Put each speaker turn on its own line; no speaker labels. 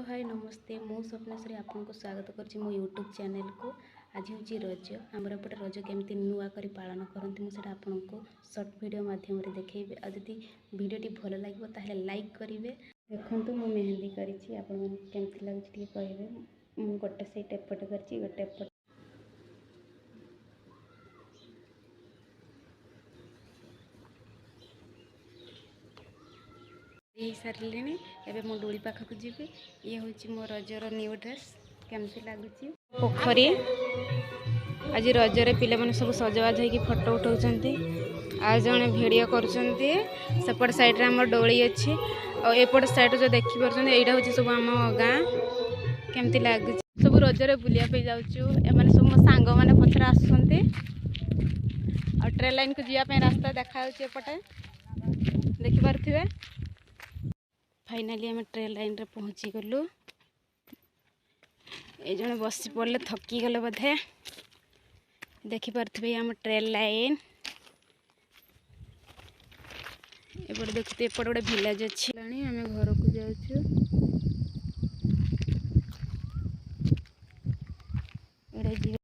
हाय नमस्ते मु स्वप्नेश्वरी आपको स्वागत करुँच मो यूट्यूब चैनल को। आज हूँ रज आमर एपटे रज केमती नुआ कर पालन करती मुझे आपको सर्ट वीडियो मध्यम देखी। आदि वीडियोटी भल लगे ताहले लाइक करेंगे। देखो मु मेहंदी करी आपमती लगे कहे मु गोटे साइड एपटे कर गोटे एपटे सारे एवं मो डोली पाखक जी। ये हूँ मो रजर न्यू ड्रेस केमती लगुच पोखरी। आज रजरे पिले मैंने सब सजबाज हो फोटो उठाऊँ आ जड़े भिडियो करपट साइड आम डोली अच्छी एपट साइड जो देखिपुर यहाँ हूँ सब आम गाँ केमती लगुच सब रजरे बुलाप जाऊँ। एम सब मो सांग मैंने पचर आसुँच ट्रेन लाइन को जीवाई रास्ता देखा एपटे देखिपे। फाइनाली आम ट्रेन लाइन रे पहुँची गलु। ये जने बसी पड़े थकी गले बोधे देखिपे आम ट्रेन लाइन एपटे देखते एपटे गोटे भिलेज अच्छी आम घर को जाऊँ।